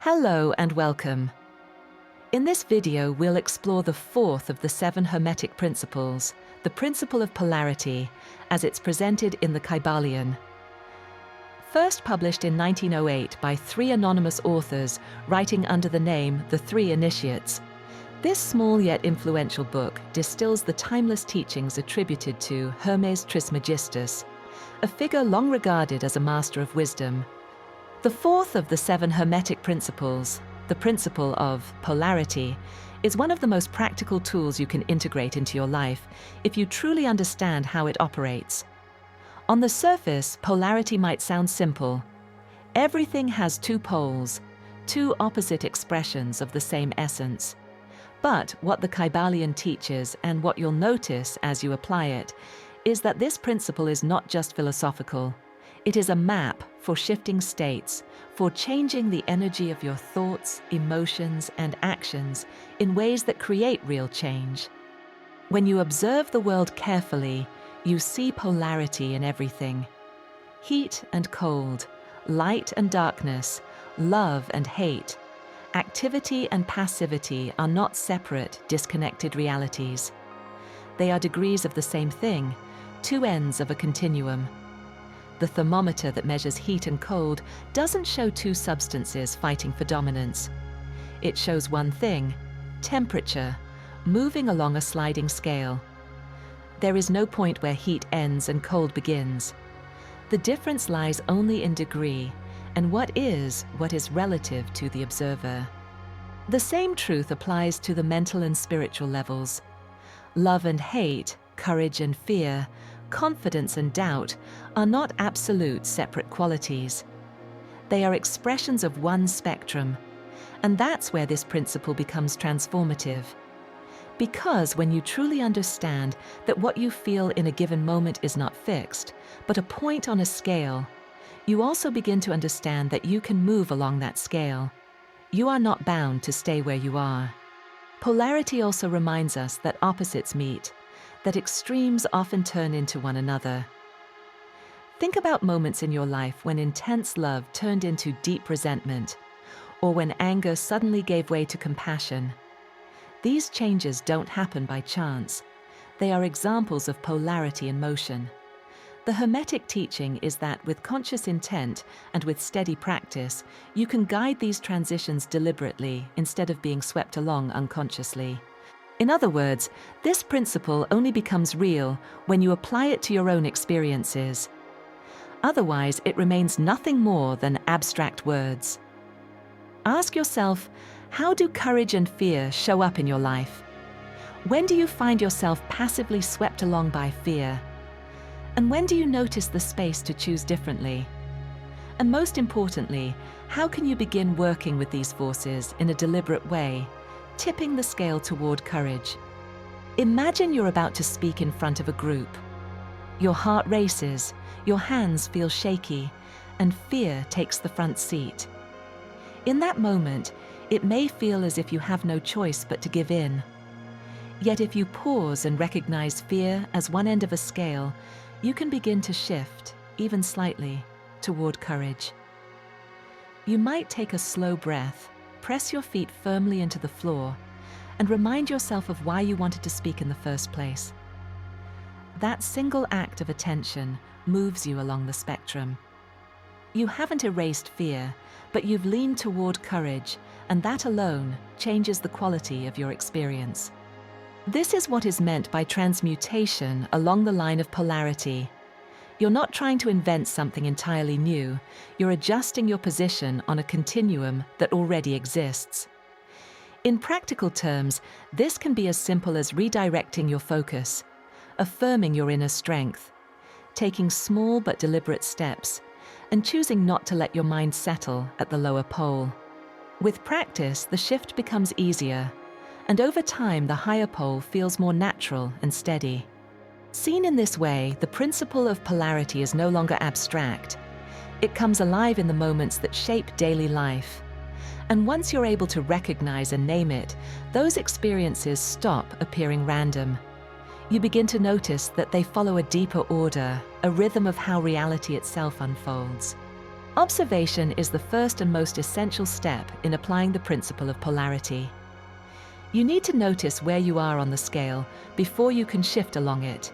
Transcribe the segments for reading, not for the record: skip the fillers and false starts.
Hello and welcome. In this video, we'll explore the fourth of the 7 Hermetic principles, the principle of polarity, as it's presented in the Kybalion. First published in 1908 by 3 anonymous authors writing under the name The 3 Initiates, this small yet influential book distills the timeless teachings attributed to Hermes Trismegistus, a figure long regarded as a master of wisdom. The fourth of the 7 Hermetic principles, the principle of polarity, is one of the most practical tools you can integrate into your life if you truly understand how it operates. On the surface, polarity might sound simple. Everything has 2 poles, 2 opposite expressions of the same essence. But what the Kybalion teaches, and what you'll notice as you apply it, is that this principle is not just philosophical. It is a map for shifting states, for changing the energy of your thoughts, emotions, and actions in ways that create real change. When you observe the world carefully, you see polarity in everything. Heat and cold, light and darkness, love and hate. Activity and passivity are not separate, disconnected realities. They are degrees of the same thing, 2 ends of a continuum. The thermometer that measures heat and cold doesn't show 2 substances fighting for dominance. It shows one thing, temperature, moving along a sliding scale. There is no point where heat ends and cold begins. The difference lies only in degree, and what is relative to the observer. The same truth applies to the mental and spiritual levels. Love and hate, courage and fear, confidence and doubt are not absolute separate qualities. They are expressions of one spectrum, and that's where this principle becomes transformative. Because when you truly understand that what you feel in a given moment is not fixed, but a point on a scale, you also begin to understand that you can move along that scale. You are not bound to stay where you are. Polarity also reminds us that opposites meet, that extremes often turn into one another. Think about moments in your life when intense love turned into deep resentment, or when anger suddenly gave way to compassion. These changes don't happen by chance. They are examples of polarity in motion. The Hermetic teaching is that with conscious intent and with steady practice, you can guide these transitions deliberately instead of being swept along unconsciously. In other words, this principle only becomes real when you apply it to your own experiences. Otherwise, it remains nothing more than abstract words. Ask yourself, how do courage and fear show up in your life? When do you find yourself passively swept along by fear? And when do you notice the space to choose differently? And most importantly, how can you begin working with these forces in a deliberate way, tipping the scale toward courage? Imagine you're about to speak in front of a group. Your heart races, your hands feel shaky, and fear takes the front seat. In that moment, it may feel as if you have no choice but to give in. Yet if you pause and recognize fear as one end of a scale, you can begin to shift, even slightly, toward courage. You might take a slow breath, press your feet firmly into the floor, and remind yourself of why you wanted to speak in the first place. That single act of attention moves you along the spectrum. You haven't erased fear, but you've leaned toward courage, and that alone changes the quality of your experience. This is what is meant by transmutation along the line of polarity. You're not trying to invent something entirely new, you're adjusting your position on a continuum that already exists. In practical terms, this can be as simple as redirecting your focus, affirming your inner strength, taking small but deliberate steps, and choosing not to let your mind settle at the lower pole. With practice, the shift becomes easier, and over time the higher pole feels more natural and steady. Seen in this way, the principle of polarity is no longer abstract. It comes alive in the moments that shape daily life. And once you're able to recognize and name it, those experiences stop appearing random. You begin to notice that they follow a deeper order, a rhythm of how reality itself unfolds. Observation is the first and most essential step in applying the principle of polarity. You need to notice where you are on the scale before you can shift along it.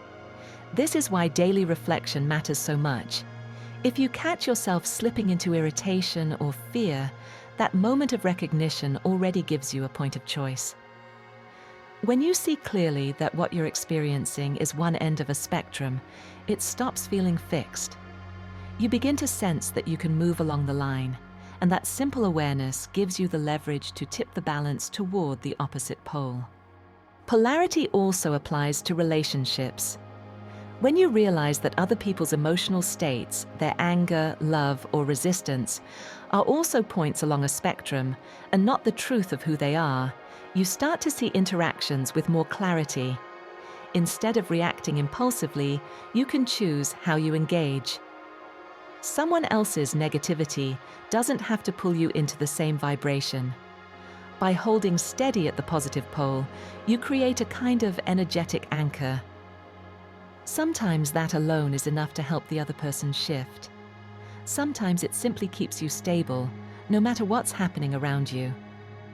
This is why daily reflection matters so much. If you catch yourself slipping into irritation or fear, that moment of recognition already gives you a point of choice. When you see clearly that what you're experiencing is one end of a spectrum, it stops feeling fixed. You begin to sense that you can move along the line, and that simple awareness gives you the leverage to tip the balance toward the opposite pole. Polarity also applies to relationships. When you realize that other people's emotional states, their anger, love, or resistance, are also points along a spectrum and not the truth of who they are, you start to see interactions with more clarity. Instead of reacting impulsively, you can choose how you engage. Someone else's negativity doesn't have to pull you into the same vibration. By holding steady at the positive pole, you create a kind of energetic anchor. Sometimes that alone is enough to help the other person shift. Sometimes it simply keeps you stable, no matter what's happening around you.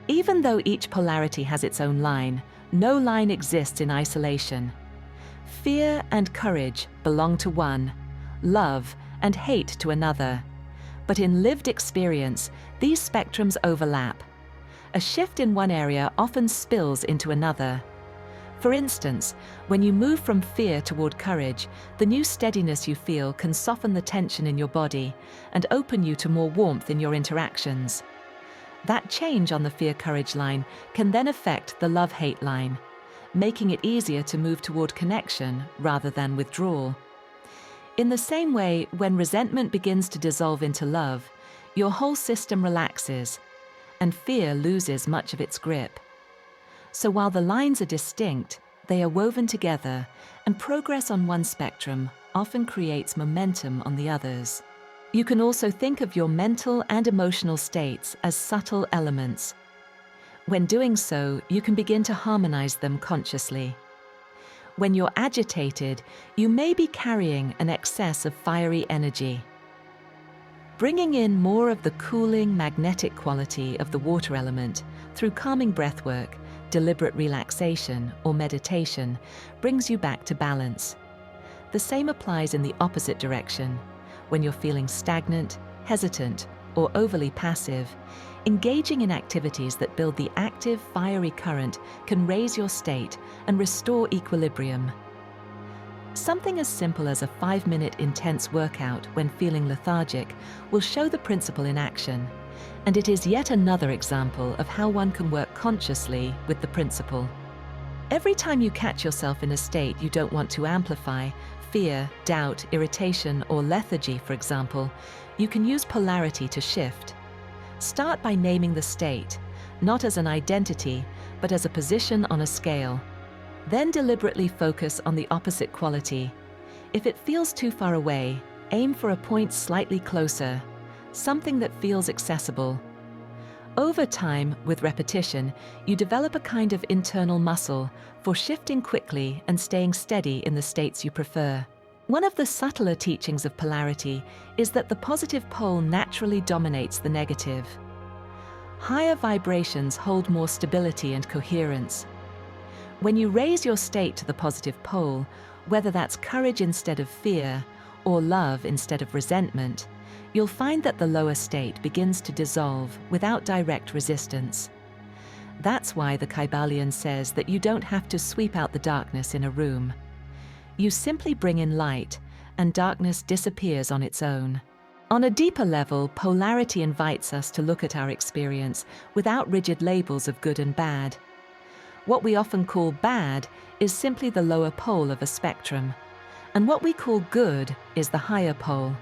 Even though each polarity has its own line, no line exists in isolation. Fear and courage belong to one, love and hate to another. But in lived experience, these spectrums overlap. A shift in one area often spills into another. For instance, when you move from fear toward courage, the new steadiness you feel can soften the tension in your body and open you to more warmth in your interactions. That change on the fear-courage line can then affect the love-hate line, making it easier to move toward connection rather than withdrawal. In the same way, when resentment begins to dissolve into love, your whole system relaxes, and fear loses much of its grip. So while the lines are distinct, they are woven together, and progress on one spectrum often creates momentum on the others. You can also think of your mental and emotional states as subtle elements. When doing so, you can begin to harmonize them consciously. When you're agitated, you may be carrying an excess of fiery energy. Bringing in more of the cooling, magnetic quality of the water element through calming breathwork, deliberate relaxation, or meditation brings you back to balance. The same applies in the opposite direction. When you're feeling stagnant, hesitant, or overly passive, engaging in activities that build the active, fiery current can raise your state and restore equilibrium. Something as simple as a 5-minute intense workout when feeling lethargic will show the principle in action, and it is yet another example of how one can work consciously with the principle. Every time you catch yourself in a state you don't want to amplify, fear, doubt, irritation, or lethargy, for example, you can use polarity to shift. Start by naming the state, not as an identity, but as a position on a scale. Then deliberately focus on the opposite quality. If it feels too far away, aim for a point slightly closer, something that feels accessible. Over time, with repetition, you develop a kind of internal muscle for shifting quickly and staying steady in the states you prefer. One of the subtler teachings of polarity is that the positive pole naturally dominates the negative. Higher vibrations hold more stability and coherence. When you raise your state to the positive pole, whether that's courage instead of fear or love instead of resentment, you'll find that the lower state begins to dissolve without direct resistance. That's why the Kybalion says that you don't have to sweep out the darkness in a room. You simply bring in light, and darkness disappears on its own. On a deeper level, polarity invites us to look at our experience without rigid labels of good and bad. What we often call bad is simply the lower pole of a spectrum, and what we call good is the higher pole.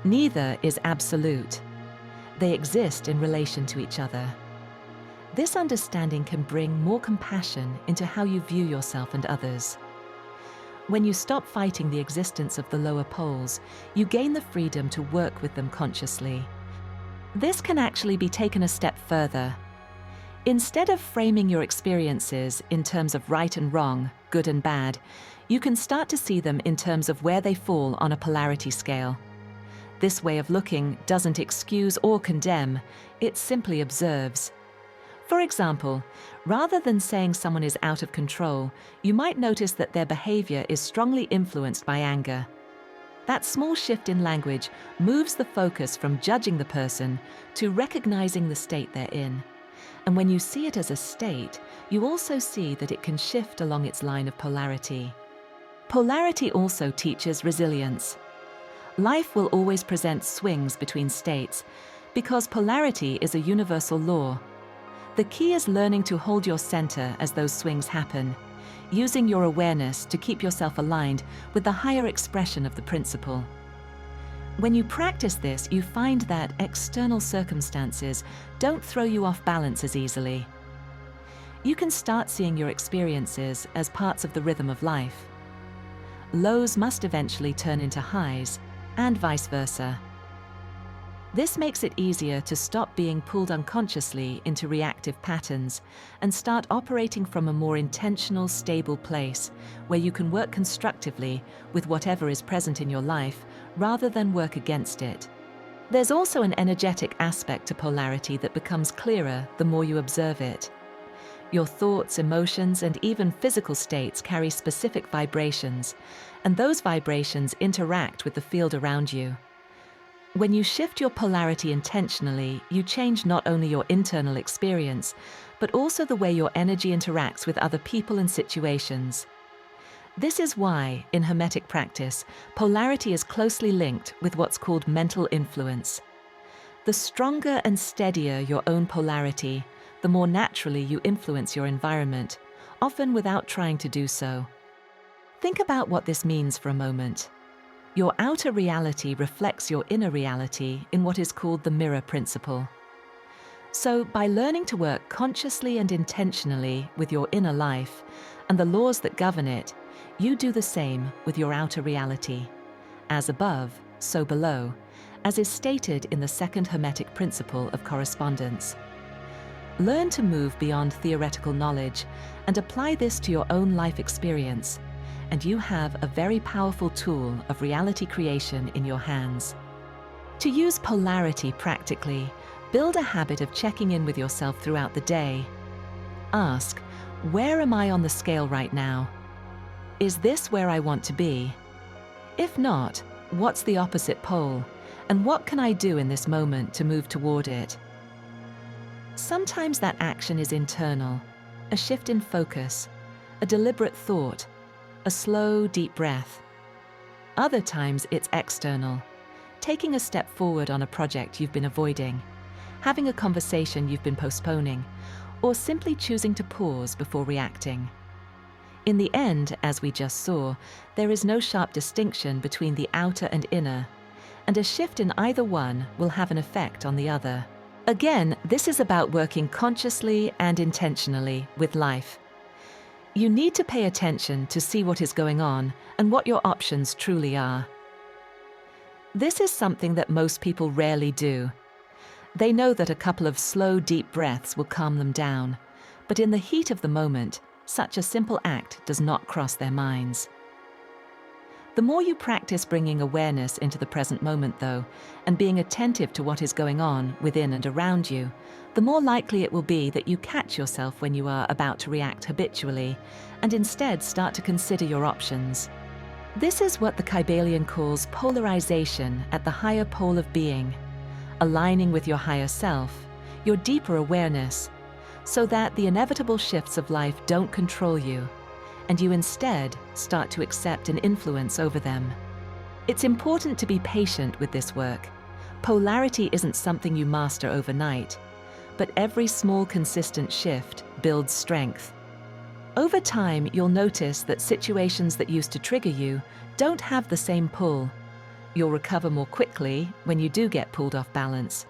Neither is absolute. They exist in relation to each other. This understanding can bring more compassion into how you view yourself and others. When you stop fighting the existence of the lower poles, you gain the freedom to work with them consciously. This can actually be taken a step further. Instead of framing your experiences in terms of right and wrong, good and bad, you can start to see them in terms of where they fall on a polarity scale. This way of looking doesn't excuse or condemn, it simply observes. For example, rather than saying someone is out of control, you might notice that their behavior is strongly influenced by anger. That small shift in language moves the focus from judging the person to recognizing the state they're in. And when you see it as a state, you also see that it can shift along its line of polarity. Polarity also teaches resilience. Life will always present swings between states because polarity is a universal law. The key is learning to hold your center as those swings happen, using your awareness to keep yourself aligned with the higher expression of the principle. When you practice this, you find that external circumstances don't throw you off balance as easily. You can start seeing your experiences as parts of the rhythm of life. Lows must eventually turn into highs, and vice versa. This makes it easier to stop being pulled unconsciously into reactive patterns and start operating from a more intentional, stable place where you can work constructively with whatever is present in your life rather than work against it. There's also an energetic aspect to polarity that becomes clearer the more you observe it. Your thoughts, emotions, and even physical states carry specific vibrations, and those vibrations interact with the field around you. When you shift your polarity intentionally, you change not only your internal experience, but also the way your energy interacts with other people and situations. This is why, in Hermetic practice, polarity is closely linked with what's called mental influence. The stronger and steadier your own polarity, the more naturally you influence your environment, often without trying to do so. Think about what this means for a moment. Your outer reality reflects your inner reality in what is called the mirror principle. So, by learning to work consciously and intentionally with your inner life and the laws that govern it, you do the same with your outer reality. As above, so below, as is stated in the second Hermetic principle of correspondence. Learn to move beyond theoretical knowledge and apply this to your own life experience, and you have a very powerful tool of reality creation in your hands. To use polarity practically, build a habit of checking in with yourself throughout the day. Ask, where am I on the scale right now? Is this where I want to be? If not, what's the opposite pole? And what can I do in this moment to move toward it? Sometimes that action is internal, a shift in focus, a deliberate thought, a slow, deep breath. Other times it's external, taking a step forward on a project you've been avoiding, having a conversation you've been postponing, or simply choosing to pause before reacting. In the end, as we just saw, there is no sharp distinction between the outer and inner, and a shift in either one will have an effect on the other. Again, this is about working consciously and intentionally with life. You need to pay attention to see what is going on and what your options truly are. This is something that most people rarely do. They know that a couple of slow, deep breaths will calm them down, but in the heat of the moment, such a simple act does not cross their minds. The more you practice bringing awareness into the present moment, though, and being attentive to what is going on within and around you, the more likely it will be that you catch yourself when you are about to react habitually, and instead start to consider your options. This is what the Kybalion calls polarization at the higher pole of being, aligning with your higher self, your deeper awareness, so that the inevitable shifts of life don't control you, and you instead start to accept an influence over them. It's important to be patient with this work. Polarity isn't something you master overnight, but every small consistent shift builds strength. Over time, you'll notice that situations that used to trigger you don't have the same pull. You'll recover more quickly when you do get pulled off balance.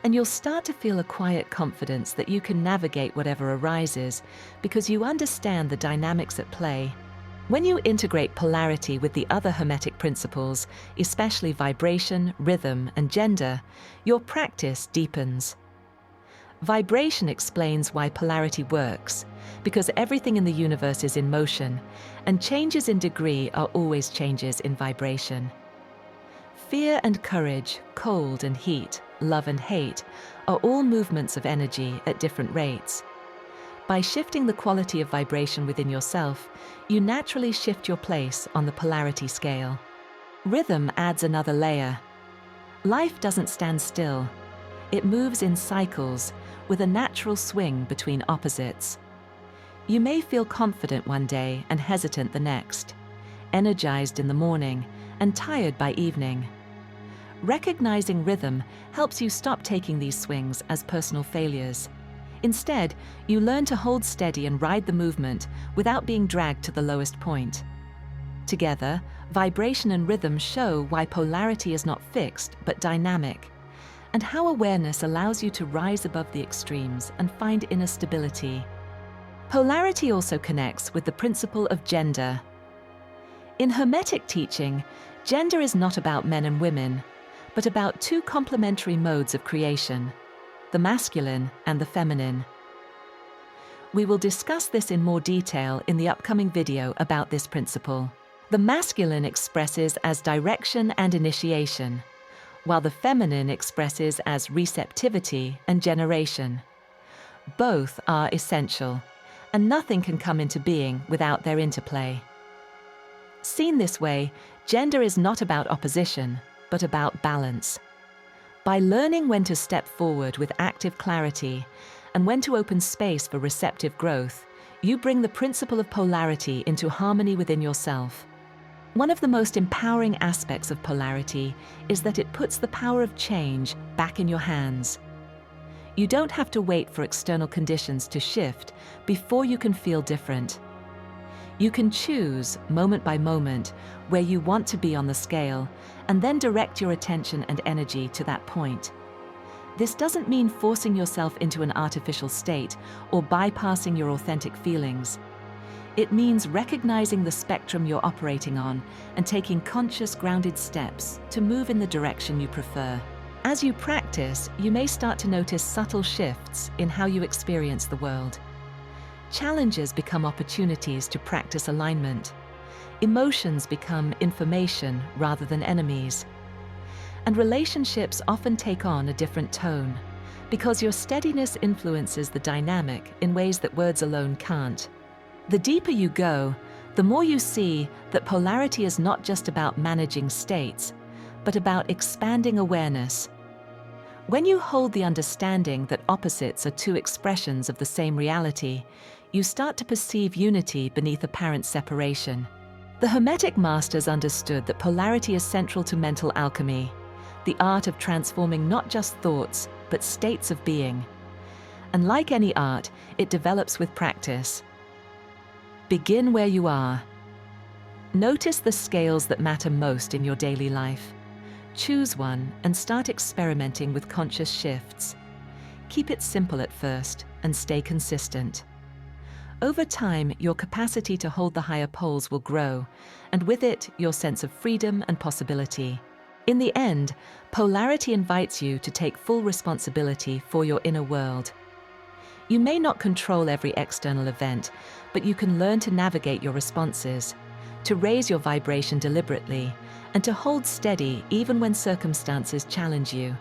And you'll start to feel a quiet confidence that you can navigate whatever arises because you understand the dynamics at play. When you integrate polarity with the other Hermetic principles, especially vibration, rhythm, and gender, your practice deepens. Vibration explains why polarity works, because everything in the universe is in motion, and changes in degree are always changes in vibration. Fear and courage, cold and heat, love and hate, are all movements of energy at different rates. By shifting the quality of vibration within yourself, you naturally shift your place on the polarity scale. Rhythm adds another layer. Life doesn't stand still. It moves in cycles, with a natural swing between opposites. You may feel confident one day and hesitant the next, energized in the morning and tired by evening. Recognizing rhythm helps you stop taking these swings as personal failures. Instead, you learn to hold steady and ride the movement without being dragged to the lowest point. Together, vibration and rhythm show why polarity is not fixed but dynamic, and how awareness allows you to rise above the extremes and find inner stability. Polarity also connects with the principle of gender. In Hermetic teaching, gender is not about men and women, but about two complementary modes of creation, the masculine and the feminine. We will discuss this in more detail in the upcoming video about this principle. The masculine expresses as direction and initiation, while the feminine expresses as receptivity and generation. Both are essential, and nothing can come into being without their interplay. Seen this way, gender is not about opposition, but about balance. By learning when to step forward with active clarity and when to open space for receptive growth, you bring the principle of polarity into harmony within yourself. One of the most empowering aspects of polarity is that it puts the power of change back in your hands. You don't have to wait for external conditions to shift before you can feel different. You can choose, moment by moment, where you want to be on the scale, and then direct your attention and energy to that point. This doesn't mean forcing yourself into an artificial state or bypassing your authentic feelings. It means recognizing the spectrum you're operating on and taking conscious, grounded steps to move in the direction you prefer. As you practice, you may start to notice subtle shifts in how you experience the world. Challenges become opportunities to practice alignment. Emotions become information rather than enemies. And relationships often take on a different tone, because your steadiness influences the dynamic in ways that words alone can't. The deeper you go, the more you see that polarity is not just about managing states, but about expanding awareness. When you hold the understanding that opposites are two expressions of the same reality, you start to perceive unity beneath apparent separation. The Hermetic masters understood that polarity is central to mental alchemy, the art of transforming not just thoughts, but states of being. And like any art, it develops with practice. Begin where you are. Notice the scales that matter most in your daily life. Choose one and start experimenting with conscious shifts. Keep it simple at first and stay consistent. Over time, your capacity to hold the higher poles will grow, and with it, your sense of freedom and possibility. In the end, polarity invites you to take full responsibility for your inner world. You may not control every external event, but you can learn to navigate your responses, to raise your vibration deliberately, and to hold steady even when circumstances challenge you.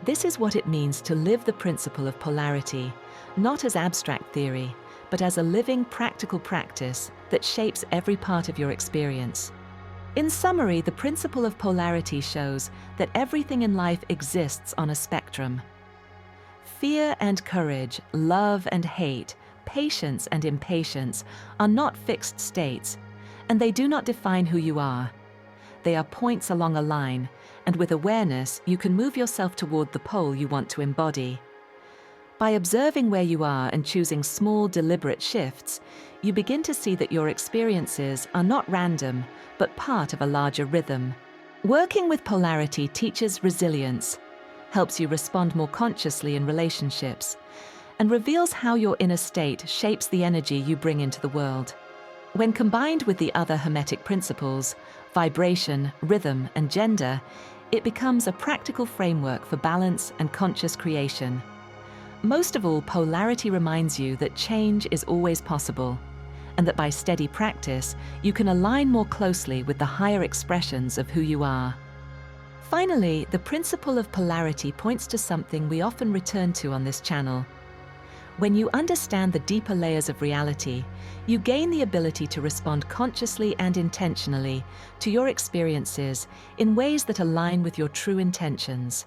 This is what it means to live the principle of polarity, not as abstract theory, but as a living, practical practice that shapes every part of your experience. In summary, the principle of polarity shows that everything in life exists on a spectrum. Fear and courage, love and hate, patience and impatience are not fixed states, and they do not define who you are. They are points along a line, and with awareness, you can move yourself toward the pole you want to embody. By observing where you are and choosing small, deliberate shifts, you begin to see that your experiences are not random, but part of a larger rhythm. Working with polarity teaches resilience, helps you respond more consciously in relationships, and reveals how your inner state shapes the energy you bring into the world. When combined with the other Hermetic principles, vibration, rhythm, and gender, it becomes a practical framework for balance and conscious creation. Most of all, polarity reminds you that change is always possible, and that by steady practice, you can align more closely with the higher expressions of who you are. Finally, the principle of polarity points to something we often return to on this channel. When you understand the deeper layers of reality, you gain the ability to respond consciously and intentionally to your experiences in ways that align with your true intentions.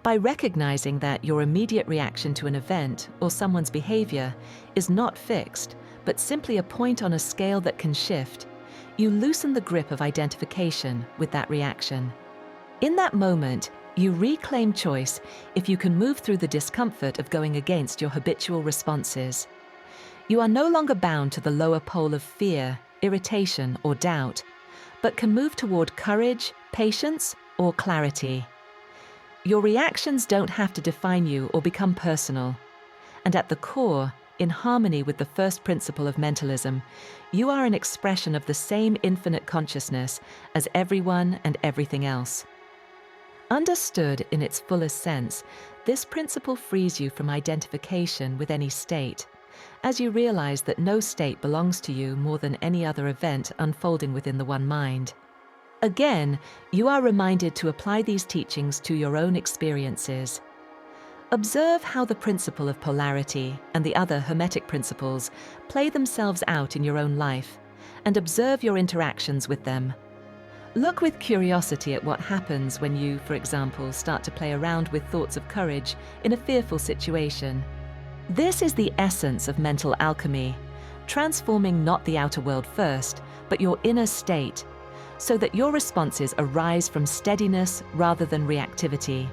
By recognizing that your immediate reaction to an event or someone's behavior is not fixed, but simply a point on a scale that can shift, you loosen the grip of identification with that reaction. In that moment, you reclaim choice if you can move through the discomfort of going against your habitual responses. You are no longer bound to the lower pole of fear, irritation, or doubt, but can move toward courage, patience, or clarity. Your reactions don't have to define you or become personal. And at the core, in harmony with the first principle of mentalism, you are an expression of the same infinite consciousness as everyone and everything else. Understood in its fullest sense, this principle frees you from identification with any state, as you realize that no state belongs to you more than any other event unfolding within the one mind. Again, you are reminded to apply these teachings to your own experiences. Observe how the principle of polarity and the other Hermetic principles play themselves out in your own life, and observe your interactions with them. Look with curiosity at what happens when you, for example, start to play around with thoughts of courage in a fearful situation. This is the essence of mental alchemy, transforming not the outer world first, but your inner state, so that your responses arise from steadiness rather than reactivity.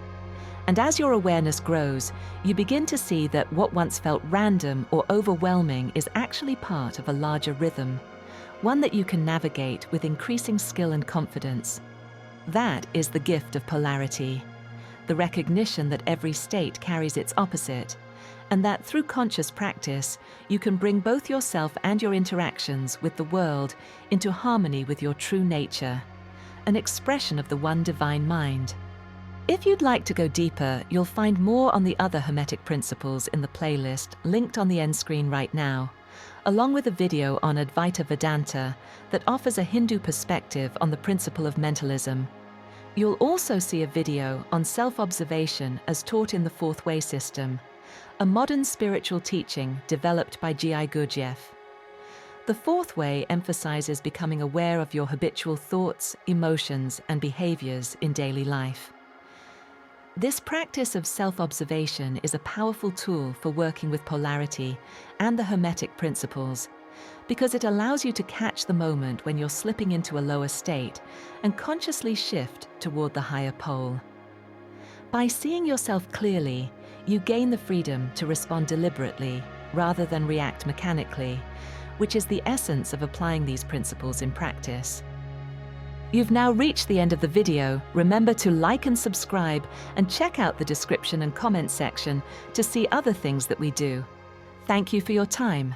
And as your awareness grows, you begin to see that what once felt random or overwhelming is actually part of a larger rhythm, one that you can navigate with increasing skill and confidence. That is the gift of polarity, the recognition that every state carries its opposite, and that through conscious practice, you can bring both yourself and your interactions with the world into harmony with your true nature, an expression of the one divine mind. If you'd like to go deeper, you'll find more on the other Hermetic principles in the playlist linked on the end screen right now, along with a video on Advaita Vedanta that offers a Hindu perspective on the principle of mentalism. You'll also see a video on self-observation as taught in the Fourth Way system, a modern spiritual teaching developed by G.I. Gurdjieff. The Fourth Way emphasizes becoming aware of your habitual thoughts, emotions, and behaviors in daily life. This practice of self-observation is a powerful tool for working with polarity and the Hermetic principles, because it allows you to catch the moment when you're slipping into a lower state and consciously shift toward the higher pole. By seeing yourself clearly, you gain the freedom to respond deliberately rather than react mechanically, which is the essence of applying these principles in practice. You've now reached the end of the video. Remember to like and subscribe, and check out the description and comment section to see other things that we do. Thank you for your time.